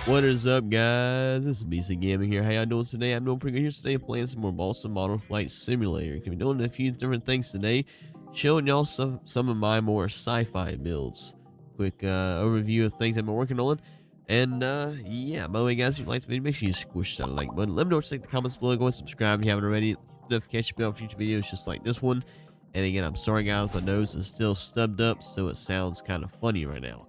What is up, guys? This is BC Gaming here. How y'all doing today? I'm doing pretty good here today, playing some more Balsa Model Flight Simulator. Gonna be doing a few different things today, showing y'all some of my more sci-fi builds. Quick overview of things I've been working on. And yeah, by the way, guys, if you like the video, make sure you squish that like button. Let me know what you think in the comments below. Go and subscribe if you haven't already. Hit the notification bell for future videos just like this one. And again, I'm sorry, guys, my nose is still stubbed up, so it sounds kind of funny right now.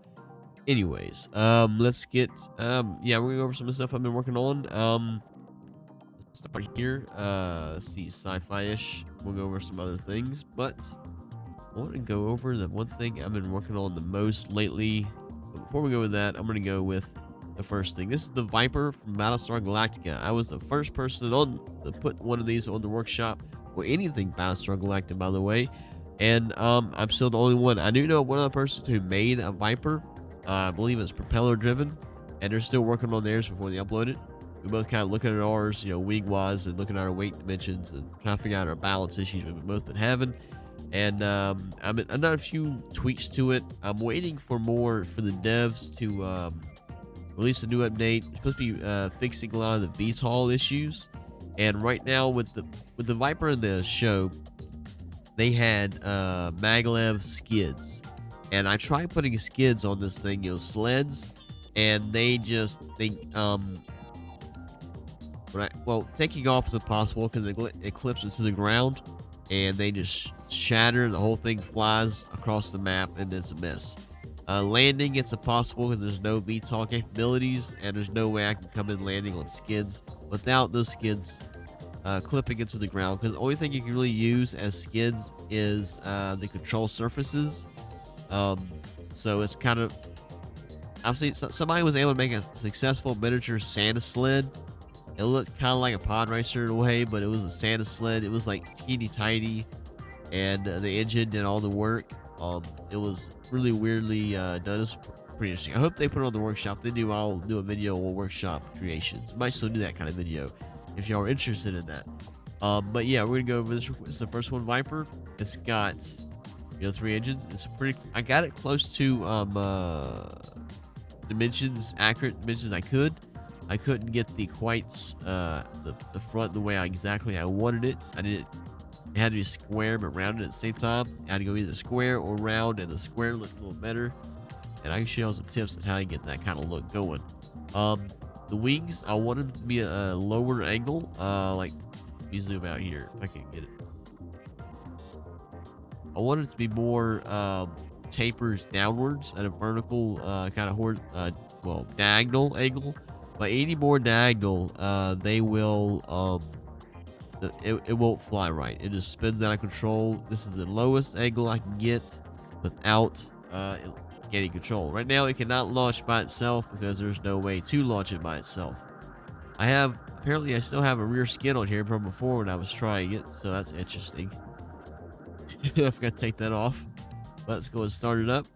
Anyways, let's get, yeah, we're gonna go over some of the stuff I've been working on. Let's start here. Let's see, sci-fi-ish. We'll go over some other things, but I want to go over the one thing I've been working on the most lately. But before we go with that, I'm gonna go with the first thing. This is the Viper from Battlestar Galactica. I was the first person on to put one of these on the workshop, or anything Battlestar Galactica, by the way. And I'm still the only one. I do know one other person who made a Viper. I believe it's propeller driven, and they're still working on theirs before they upload it. We both kind of looking at ours, you know, wing wise, and looking at our weight dimensions and trying to figure out our balance issues we've both been having. And I've done a few tweaks to it. I'm waiting for the devs to release a new update. It's supposed to be fixing a lot of the VTOL issues. And right now with the Viper in the show, they had maglev skids. And I tried putting skids on this thing, you know, sleds, and taking off is impossible because it clips into the ground, and they just shatter. The whole thing flies across the map, and it's a mess. Landing, it's impossible because there's no VTOL capabilities, and there's no way I can come in landing on skids without those skids clipping into the ground. Because the only thing you can really use as skids is the control surfaces. So it's kind of, I've seen somebody was able to make a successful miniature Santa sled. It looked kind of like a pod racer in a way, but it was a Santa sled. It was like teeny tiny, and the engine did all the work. It was really weirdly done. It's pretty interesting. I hope they put it on the workshop. If they do, I'll do a video on workshop creations. Might still do that kind of video if y'all are interested in that. But yeah, we're gonna go over this. This is the first one, Viper. It's got, you know, 3 engines. It's pretty. I got it close to dimensions, accurate dimensions I could. I couldn't get the the front the way exactly I wanted it. I did it. It had to be square but rounded at the same time. I had to go either square or round, and the square looked a little better. And I can show you some tips on how to get that kind of look going. The wings, I wanted to be a lower angle. Like, let me zoom out here if I can get it. I want it to be more tapers downwards at a vertical kind of diagonal angle. But any more diagonal, they will it won't fly right. It just spins out of control. This is the lowest angle I can get without getting control. Right now, it cannot launch by itself because there's no way to launch it by itself. Apparently I still have a rear skid on here from before when I was trying it, so that's interesting. I forgot to take that off. Let's go and start it up.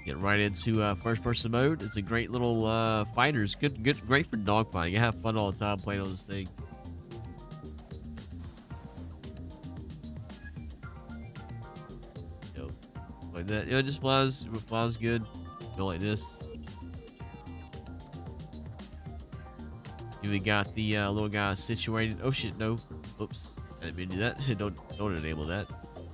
Get right into first person mode. It's a great little fighter. It's great for dogfighting. I have fun all the time playing on this thing. You know, like that. You know, it just flies good. Go like this. We got the little guy situated. Oh shit, no. Oops. I didn't mean to do that. don't enable that.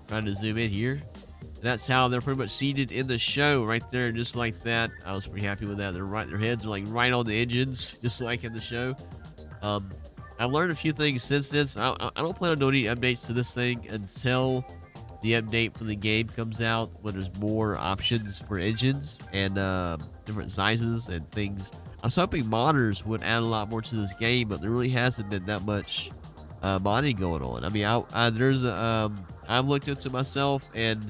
Trying to zoom in here. And that's how they're pretty much seated in the show right there, just like that. I was pretty happy with that. Their heads are like right on the engines, just like in the show. I've learned a few things since then. So I don't plan on doing any updates to this thing until the update for the game comes out, when there's more options for engines and different sizes and things. I was hoping modders would add a lot more to this game, but there really hasn't been that much modding going on. I mean, I've looked into it myself, and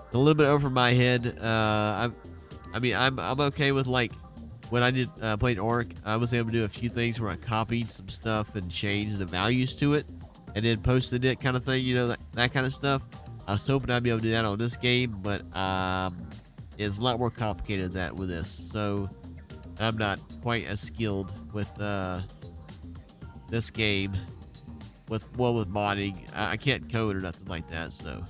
it's a little bit over my head. I'm okay with, like, when I did played Ark, I was able to do a few things where I copied some stuff and changed the values to it, and then posted it, kind of thing. You know, that kind of stuff. I was hoping I'd be able to do that on this game, but it's a lot more complicated than that with this. So I'm not quite as skilled with this game with modding. I can't code or nothing like that, so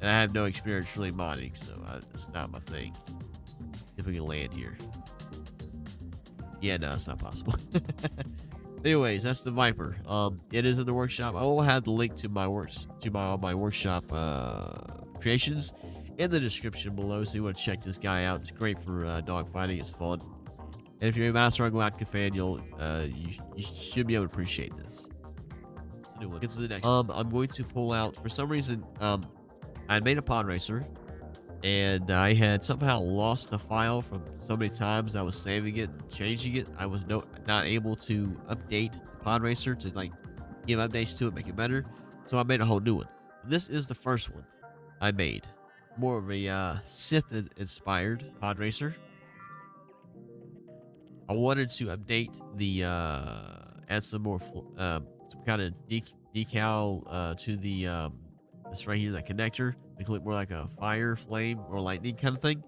And I have no experience really modding, so it's not my thing. If we can land here. Yeah, no, it's not possible. Anyways, that's the Viper. It is in the workshop. I will have the link to my all my workshop creations in the description below, so you want to check this guy out. It's great for dogfighting. It's fun. And if you're a Battlestar Galactica fan, you should be able to appreciate this. Get to the next. I'm going to pull out, for some reason, I made a pod racer, and I had somehow lost the file from so many times I was saving it and changing it. I was not able to update pod racer to like give updates to it, make it better. So I made a whole new one. This is the first one I made. More of a Sith inspired pod racer. I wanted to update the add some more some kind of decal to the this right here, that connector. Make it look more like a fire, flame, or lightning kind of thing.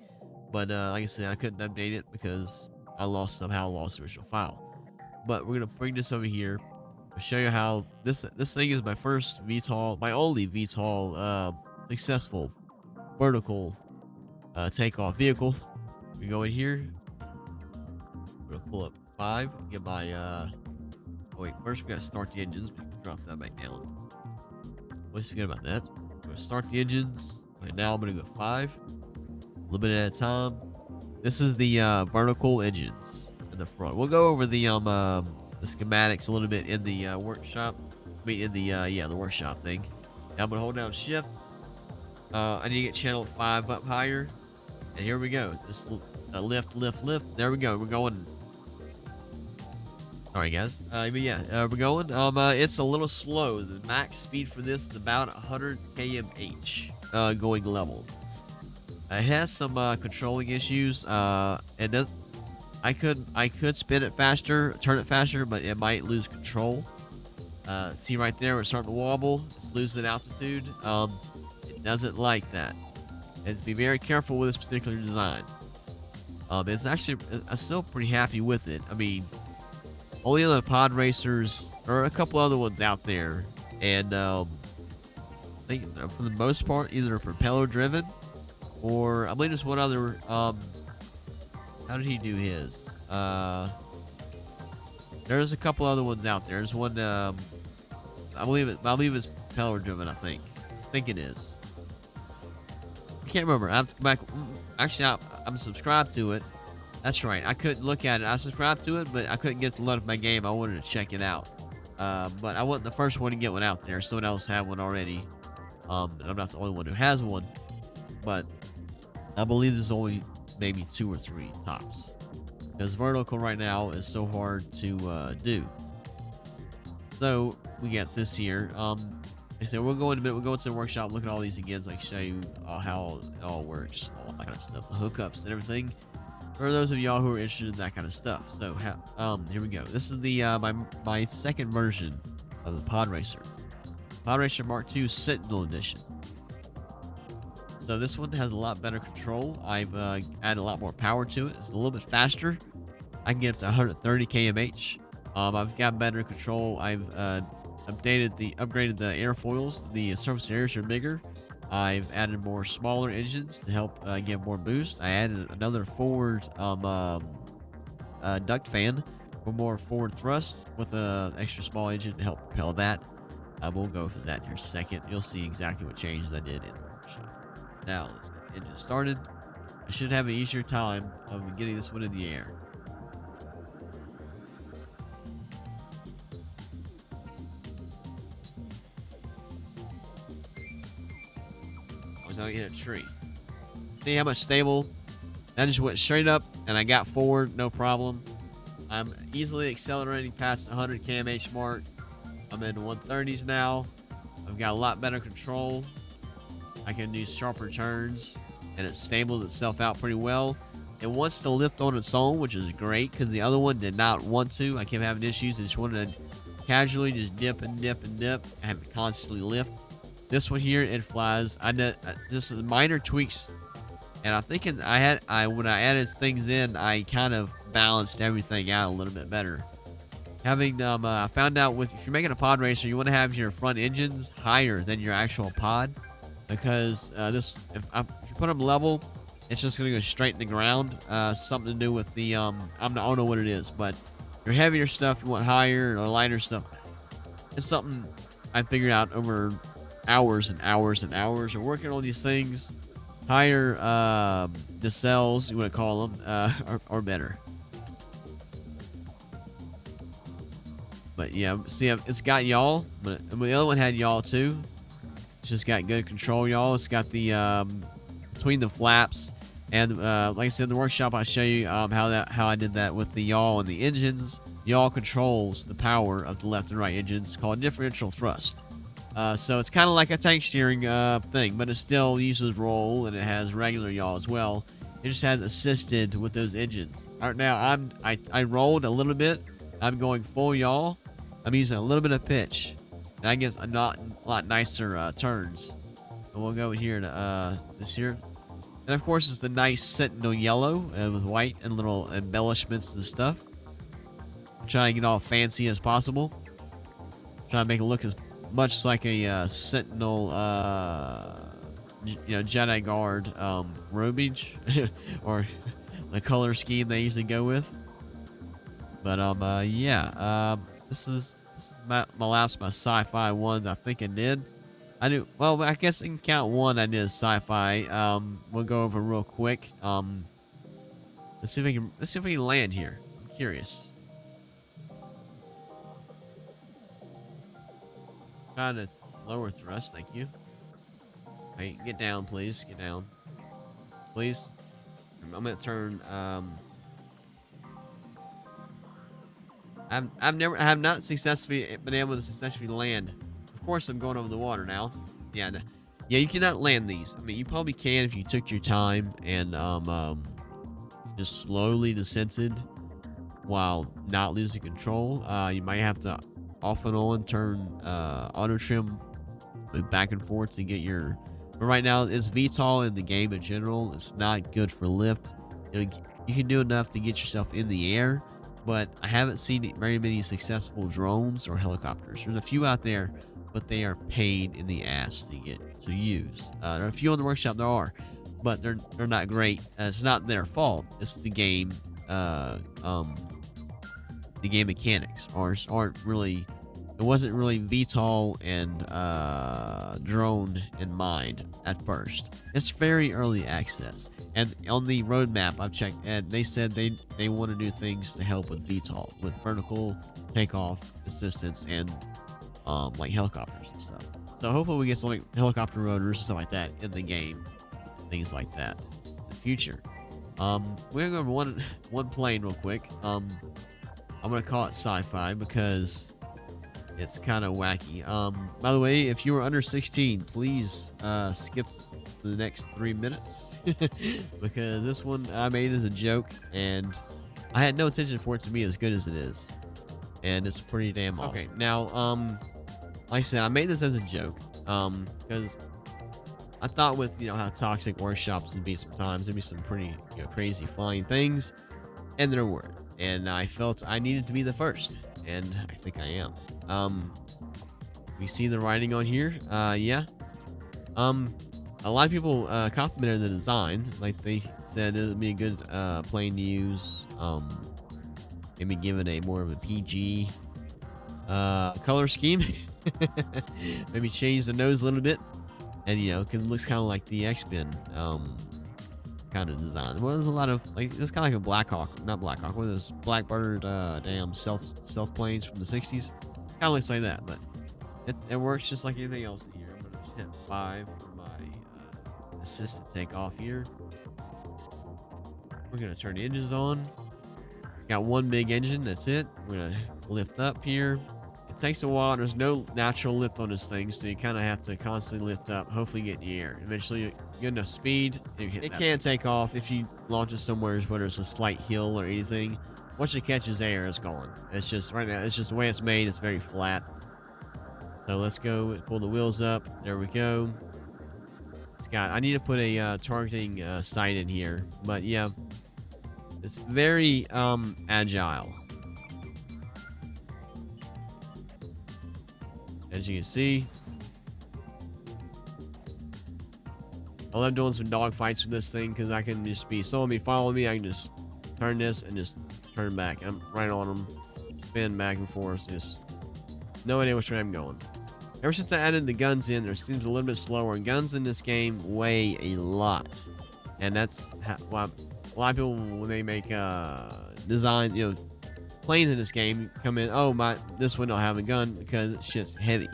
But like I said, I couldn't update it because I somehow lost the original file. But we're gonna bring this over here to show you how this thing is my first VTOL, my only VTOL successful vertical takeoff vehicle. We go in here. We're gonna pull up 5. Get my oh wait, first we gotta start the engines. We can drop that back down. Let's forget about that. We're gonna start the engines. Right now I'm gonna go 5. A little bit at a time. This is the vertical engines in the front. We'll go over the schematics a little bit in the workshop. I mean in the workshop thing. Now I'm gonna hold down shift. I need to get channel 5 up higher. And here we go. Just lift. There we go. We're going. All right, guys. But yeah, we're going. It's a little slow. The max speed for this is about 100 km/h going level. It has some controlling issues. And I could spin it faster, turn it faster, but it might lose control. See right there, it's starting to wobble. It's losing altitude. It doesn't like that. And to be very careful with this particular design. It's actually, I'm still pretty happy with it. I mean, only other pod racers, or a couple other ones out there, and I think for the most part, either propeller driven, or I believe there's one other. How did he do his? There's a couple other ones out there. There's one. I believe it's propeller driven. I think it is. I can't remember. I have to go back. Actually, I'm subscribed to it. That's right. I couldn't look at it. I subscribed to it, but I couldn't get to load of my game. I wanted to check it out. But I wasn't the first one to get one out there. Someone else had one already. And I'm not the only one who has one. But I believe there's only maybe 2 or 3 tops. Because vertical right now is so hard to do. So we got this here. Like I said, we'll go in a minute. We'll go into the workshop, look at all these again, so I can show you how it all works, all that kind of stuff, the hookups and everything. For those of y'all who are interested in that kind of stuff. So here we go. This is the my second version of the Pod Racer. Pod Racer Mark II Sentinel Edition. So this one has a lot better control. I've added a lot more power to it. It's a little bit faster. I can get up to 130 km/h. I've got better control. I've upgraded the airfoils. The surface areas are bigger. I've added more smaller engines to help get more boost. I added another forward duct fan for more forward thrust with an extra small engine to help propel that. We'll go for that in a second. You'll see exactly what changes I did in the workshop. Now, let's get the engine started. I should have an easier time of getting this one in the air. I was going to hit a tree. See how much stable? I just went straight up and I got forward, no problem. I'm easily accelerating past the 100 km/h mark. I'm in the 130s now. I've got a lot better control. I can do sharper turns, and it stables itself out pretty well. It wants to lift on its own, which is great because the other one did not want to. I kept having issues. It just wanted to casually just dip and dip and dip. I have to constantly lift. This one here, it flies. I did just minor tweaks, and I think when I added things in, I kind of balanced everything out a little bit better. I found out if you're making a pod racer, you want to have your front engines higher than your actual pod. because if you put them level, it's just gonna go straight in the ground. Something to do with the I don't know what it is, but your heavier stuff you want higher, or lighter stuff. It's something I figured out over hours and hours and hours of working on these things. Higher the cells, you want to call them, are better. But yeah, see, it's got yaw, but the other one had yaw too. It's just got good control yaw. It's got the between the flaps, and like I said in the workshop, I'll show you how I did that with the yaw and the engines. Yaw controls the power of the left and right engines, called differential thrust. So it's kind of like a tank steering thing, but it still uses roll, and it has regular yaw as well. It just has assisted with those engines. Right now, I rolled a little bit. I'm going full yaw. I'm using a little bit of pitch, and I guess a lot nicer turns. And we'll go here to this here, and of course it's the nice sentinel yellow with white and little embellishments and stuff. I'm trying to get all fancy as possible. Trying to make it look as much like a sentinel, Jedi Guard robage, or the color scheme they usually go with. But yeah, this is my SciFi ones. I think I did. I do well. I guess I can count one. I did SciFi. We'll go over real quick. Let's see if we can land here. I'm curious. Trying to lower thrust, thank you. Hey, get down, please. Get down, please. I'm gonna turn. I have not successfully been able to successfully land. Of course, I'm going over the water now. Yeah, yeah. You cannot land these. I mean, you probably can if you took your time and just slowly descended while not losing control. You might have to off and on turn auto trim back and forth to get your. But right now, it's VTOL in the game in general. It's not good for lift. You can do enough to get yourself in the air, but I haven't seen very many successful drones or helicopters. There's a few out there, but they are pain in the ass to use. There are a few in the workshop, there are, but they're not great. It's not their fault. It's the game. The game mechanics aren't really. It wasn't really VTOL and drone in mind at first. It's very early access, and on the roadmap I've checked, and they said they want to do things to help with VTOL, with vertical takeoff assistance and like helicopters and stuff. So hopefully we get some like helicopter rotors and stuff like that in the game, things like that in the future. We're gonna go over one plane real quick. I'm gonna call it SciFi because it's kind of wacky. By the way, if you were under 16, please skip the next 3 minutes because this one I made as a joke, and I had no intention for it to be as good as it is, and it's pretty damn awesome. Okay, now, like I said, I made this as a joke because I thought with how toxic workshops would be sometimes, there'd be some pretty crazy flying things, and there were. And I felt I needed to be the first, and I think I am. We see the writing on here. Yeah. A lot of people complimented the design. Like they said it would be a good plane to use. Maybe give it a more of a PG color scheme. Maybe change the nose a little bit, and because it looks kind of like the X-Men kind of design. Well, there's a lot of it's kind of like a Blackhawk, not Blackhawk, one of those Blackbird damn stealth planes from the 60s. Kind of looks like that, but it works just like anything else in here. I'm gonna just hit 5 for my assisted takeoff here. We're gonna turn the engines on. It's got one big engine, that's it. We're gonna lift up here. It takes a while. There's no natural lift on this thing, so you kind of have to constantly lift up, hopefully get in the air. Eventually, you get enough speed, you hit it. Can take off if you launch it somewhere where there's a slight hill or anything. Once it catches air, it's gone. It's just, right now, it's just the way it's made. It's very flat. So let's go pull the wheels up. There we go. I need to put a targeting sight in here. But yeah, it's very agile. As you can see, I love doing some dog fights with this thing because I can just be someone be following me. I can just turn this and just turn back. I'm right on them, spin back and forth. Just no idea which way I'm going. Ever since I added the guns in, there seems a little bit slower. And guns in this game weigh a lot, and that's why a lot of people, when they make design, planes in this game, come in. Oh my, this one don't have a gun because shit's heavy,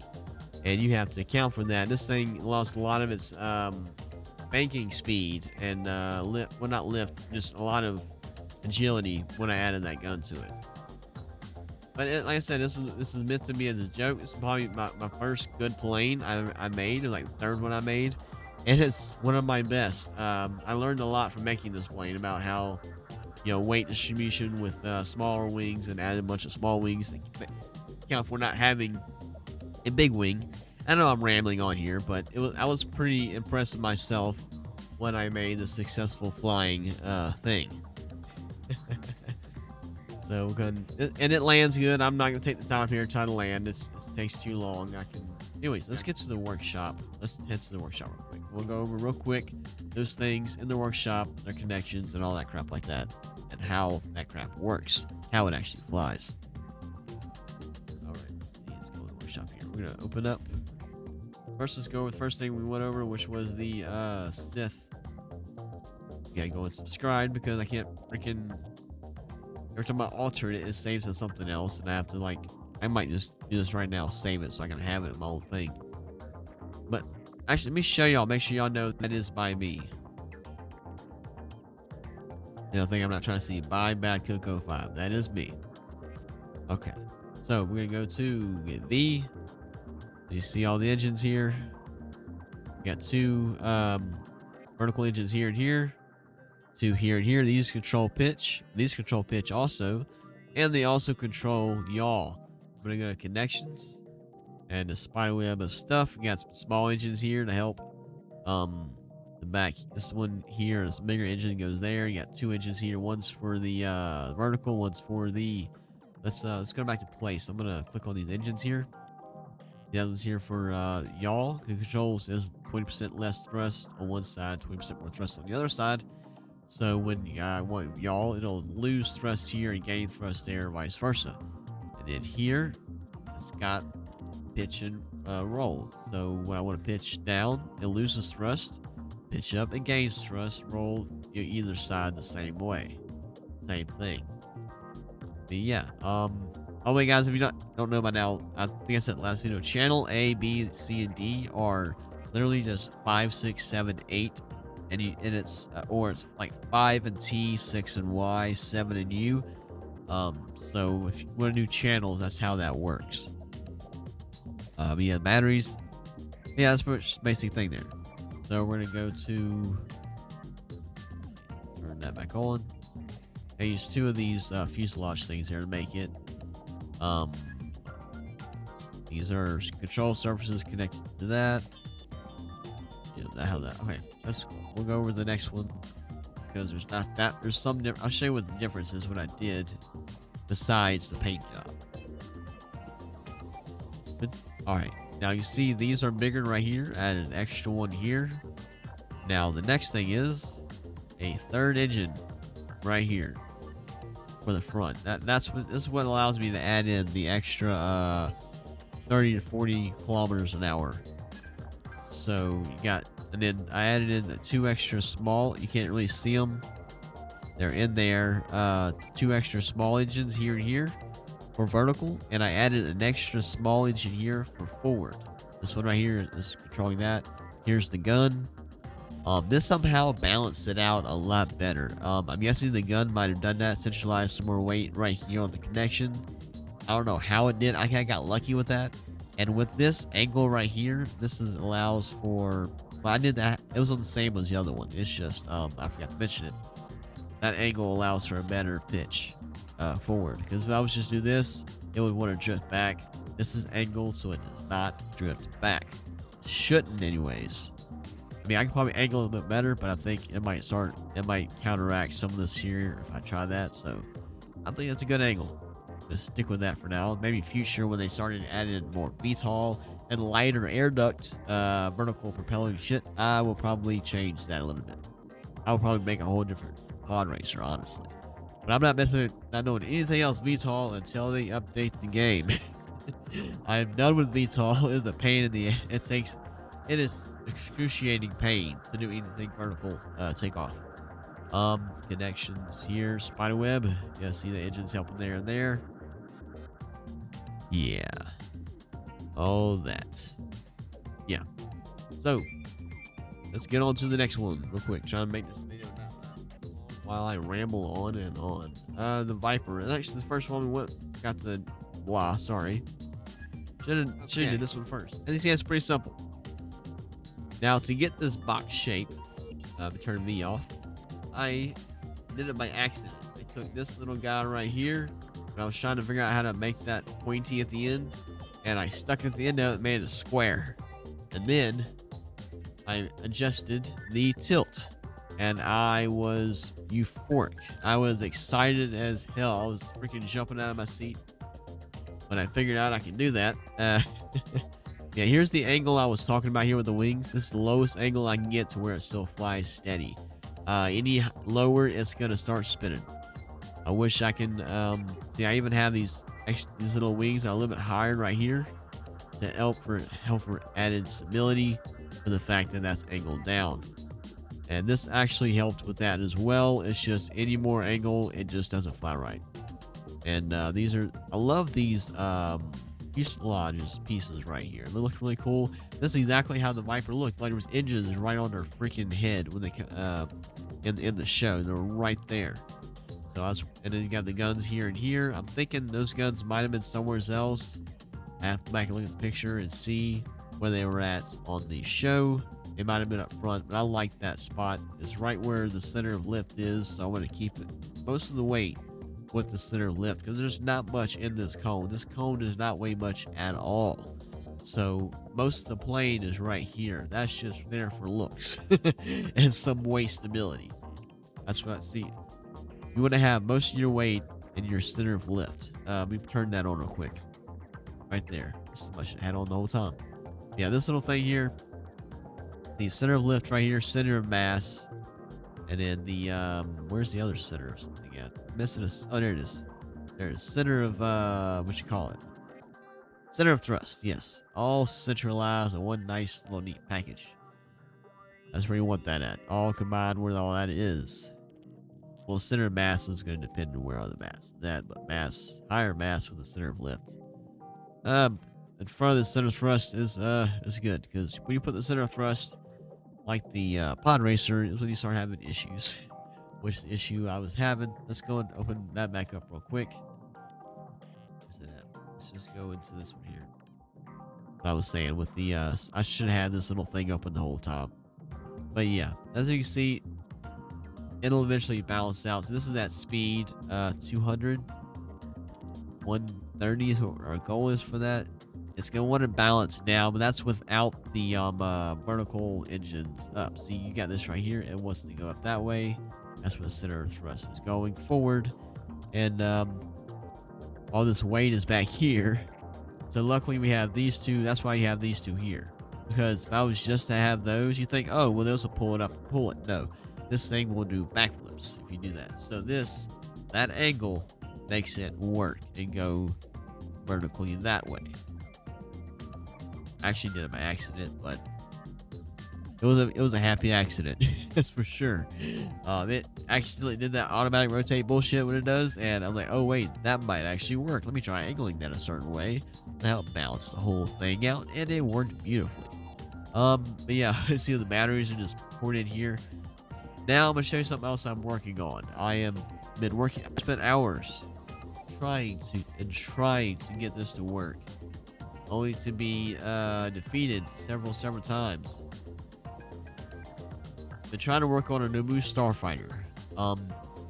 and you have to account for that. This thing lost a lot of its banking speed and not lift, just a lot of agility when I added that gun to it. But like I said, this is meant to be as a joke. This is probably my first good plane I made, like the third one I made, and it's one of my best. I learned a lot from making this plane about how, weight distribution with smaller wings, and added a bunch of small wings to account for not having a big wing. I know I'm rambling on here, but I was pretty impressed with myself when I made the successful flying thing. So and it lands good. I'm not gonna take the time here to try to land. It takes too long. Anyways, let's get to the workshop. Let's head to the workshop real quick. We'll go over real quick those things in the workshop, their connections, and all that crap like that, and how that crap works, how it actually flies. All right, let's go to the workshop here. We're gonna open up. First, let's go with the first thing we went over, which was the sith. You gotta go and subscribe because I can't freaking. Every time I alter it, it saves as something else, and I have to I might just do this right now, save it so I can have it in my own thing. But actually, let me show y'all. Make sure y'all know that is by me. I think I'm not trying to see by Bad Coco 5. That is me. Okay, so we're gonna go to get V. You see all the engines here. We got two vertical engines here and here. Two here and here. These control pitch. These control pitch also. And they also control yaw. I'm going to go to connections. And the spider web of stuff. We got some small engines here to help the back. This one here is a bigger engine, goes there. You got two engines here. One's for the vertical. One's for the... Let's go back to place. I'm going to click on these engines here. The other one's here for yaw. The controls is 20% less thrust on one side, 20% more thrust on the other side. So when you want yaw, it'll lose thrust here and gain thrust there, vice versa. And then here, it's got pitch and roll. So when I want to pitch down, it loses thrust. Pitch up, it gains thrust. Roll either side the same way. Same thing. But yeah. Oh wait, guys, if you don't know by now, I think I said last video. Channel A, B, C, and D are literally just 5, 6, 7, 8. And it's or it's like 5 and T, 6 and Y, 7 and U. So if you want to do channels, that's how that works. But yeah, batteries. Yeah, that's the basic thing there. So we're gonna go to turn that back on. I use two of these fuselage things here to make it. These are control surfaces connected to that. Okay, we'll go over the next one because there's not that. There's some. I'll show you what the difference is. What I did besides the paint job. But, all right, now you see these are bigger right here. Add an extra one here. Now the next thing is a third engine right here for the front. This is what allows me to add in the extra 30 to 40 kilometers an hour. So you got, and then I added in the two extra small. You can't really see them. They're in there. Two extra small engines here and here for vertical, and I added an extra small engine here for forward. This one right here is controlling that. Here's the gun. This somehow balanced it out a lot better. I'm guessing the gun might have done that, centralized some more weight right here on the connection. I don't know how it did. I kind of got lucky with that. And with this angle right here, allows for. Well, I did that. It was on the same as the other one. It's just I forgot to mention it. That angle allows for a better pitch forward. Because if I was just do this, it would want to drift back. This is angled, so it does not drift back. Shouldn't, anyways. I mean, I can probably angle a little bit better, but I think it might counteract some of this here if I try that. So I think that's a good angle. Just stick with that for now. Maybe future when they started adding more VTOL and lighter air duct, vertical propelling shit, I will probably change that a little bit. I will probably make a whole different pod racer, honestly. But I'm not doing anything else VTOL until they update the game. I am done with VTOL. It's a pain in the it is excruciating pain to do anything vertical takeoff. Connections here, spiderweb. Yeah, see the engines helping there and there. Yeah. All that. Yeah. So let's get on to the next one real quick. Trying to make this video not last while I ramble on and on. The Viper. Actually, the first one we got the blah. Sorry. Should have did this one first. As you see, it's pretty simple. Now to get this box shape, turn me off. I did it by accident. I took this little guy right here, and I was trying to figure out how to make that pointy at the end, and I stuck at the end of it, made it square, and then I adjusted the tilt, and I was euphoric. I was excited as hell. I was freaking jumping out of my seat when I figured out I could do that. Yeah, here's the angle I was talking about here with the wings. This is the lowest angle I can get to where it still flies steady. Any lower, it's gonna start spinning. I wish I can see. I even have these little wings that are a little bit higher right here to help for added stability for the fact that that's angled down. And this actually helped with that as well. It's just any more angle, it just doesn't fly right. And I love these fuselage pieces right here. They look really cool. This is exactly how the Viper looked. Like there was engines right on their freaking head when they in the show. They were right there. So and then you got the guns here and here. I'm thinking those guns might have been somewhere else. I have to back and look at the picture and see where they were at on the show. It might have been up front, but I like that spot. It's right where the center of lift is, so I want to keep it most of the weight with the center of lift because there's not much in this cone. This cone does not weigh much at all. So most of the plane is right here. That's just there for looks and some weight stability. That's what I see. You want to have most of your weight in your center of lift. Let me turn that on real quick. Right there. This is what I should have had on the whole time. Yeah, this little thing here. The center of lift right here, center of mass. And then the, where's the other center of something at? Missing a, oh, there it is. There's center of, what you call it? Center of thrust, yes. All centralized in one nice little neat package. That's where you want that at. All combined where all that is. Well, center of mass is going to depend on where other mass is at, but higher mass with the center of lift. In front of the center of thrust is good, because when you put the center of thrust, like the pod racer, is when you start having issues. Which the issue I was having. Let's go and open that back up real quick. Where's it at? Let's just go into this one here. What I was saying with the I should have had this little thing open the whole time. But yeah, as you can see, it'll eventually balance out. So this is at speed 200, 130 is what our goal is for that. It's going to want to balance down, but that's without the vertical engines up. See, you got this right here. It wants to go up that way. That's where the center of thrust is going forward. And all this weight is back here. So luckily we have these two. That's why you have these two here. Because if I was just to have those, you think, oh, well, those will pull it up and pull it. No, this thing will do backflips if you do that. So that angle makes it work and go vertically that way. I actually did it by accident, but it was a happy accident. That's for sure. It accidentally did that automatic rotate bullshit when it does, and I'm like, oh wait, that might actually work. Let me try angling that a certain way to help balance the whole thing out, and it worked beautifully. But yeah, see the batteries are just poured in here. Now I'm gonna show you something else I'm working on. I spent hours trying to get this to work, only to be defeated several times. Been trying to work on a Naboo starfighter.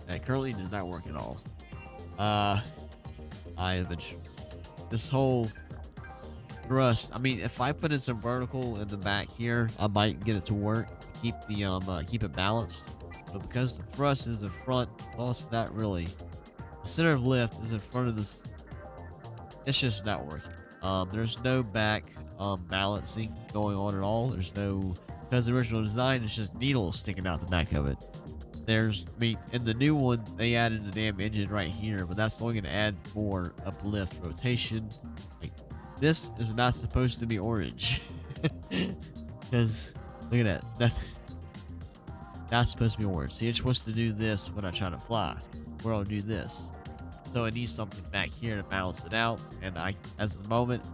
That currently does not work at all. I have been this whole thrust. I mean, if I put in some vertical in the back here, I might get it to work. Keep it balanced. But because the thrust is in front, well, it's not really. The center of lift is in front of this. It's just not working. There's no back balancing going on at all. There's no, because the original design is just needles sticking out the back of it. There's, I mean, in the new one, they added the damn engine right here, but that's only going to add more uplift rotation. Like, this is not supposed to be orange. Because, look at that. That's not supposed to be orange. See, it's supposed to do this when I try to fly, where I'll do this. So it needs something back here to balance it out, and as of the moment,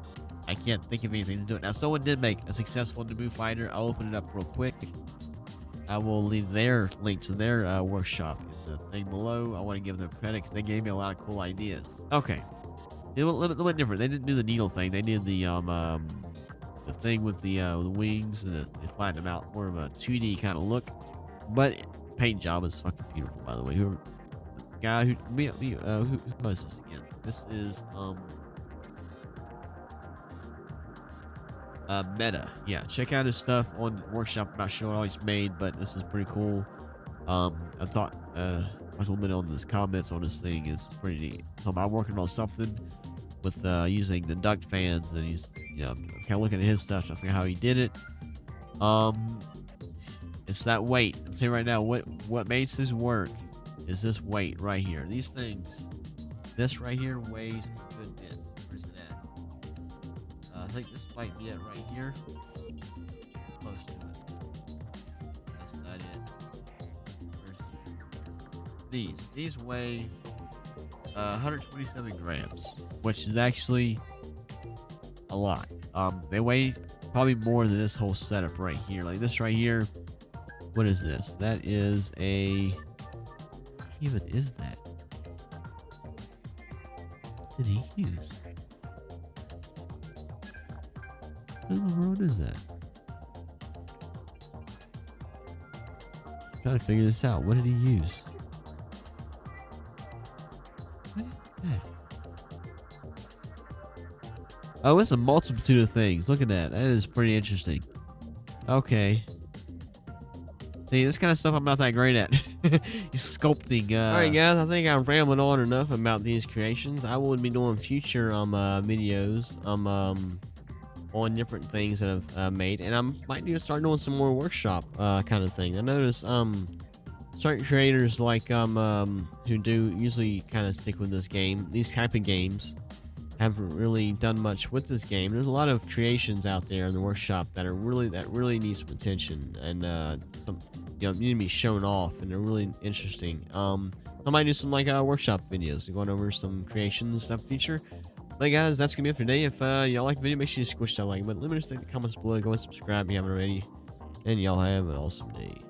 I can't think of anything to do it. Now, someone did make a successful Naboo fighter. I'll open it up real quick. I will leave their link to their workshop in the thing below. I want to give them credit because they gave me a lot of cool ideas. Okay, it was a little bit different. They didn't do the needle thing. They did the thing with the wings, and they flattened them out, more of a 2D kind of look. But paint job is fucking beautiful, by the way. Who guy who was this again? This is Meta. Yeah, check out his stuff on workshop. I'm not sure what all he's made, but this is pretty cool. I thought a little bit on his comments on this thing is pretty neat. So I'm working on something with using the duct fans, and he's, you know, kind of looking at his stuff. I forget how he did it. It's that weight. I'll tell you right now, what makes this work is this weight right here. These things, this right here weighs a good bit. Where's it at? I think this might be it right here. Close to it. That's not it. Where's it? These weigh 127 grams, which is actually a lot. They weigh probably more than this whole setup right here. Like this right here. What is this? That is a... What even is that? What did he use? What in the world is that? I'm trying to figure this out. What did he use? What is that? Oh, it's a multitude of things. Look at that. That is pretty interesting. Okay. See, this kind of stuff I'm not that great at. He's sculpting. Alright guys, I think I've rambled on enough about these creations. I will be doing future videos on different things that I've made, and I might start doing some more workshop kind of thing. I noticed certain creators like who do usually kind of stick with this game, these type of games, haven't really done much with this game. There's a lot of creations out there in the workshop that really need some attention, and some, you know, need to be shown off, and they're really interesting. I might do some like workshop videos going over some creations and stuff in the future. But guys, that's gonna be it for today. If y'all like the video, make sure you squish that like button. Let me know in the comments below. Go and subscribe if you haven't already, and y'all have an awesome day.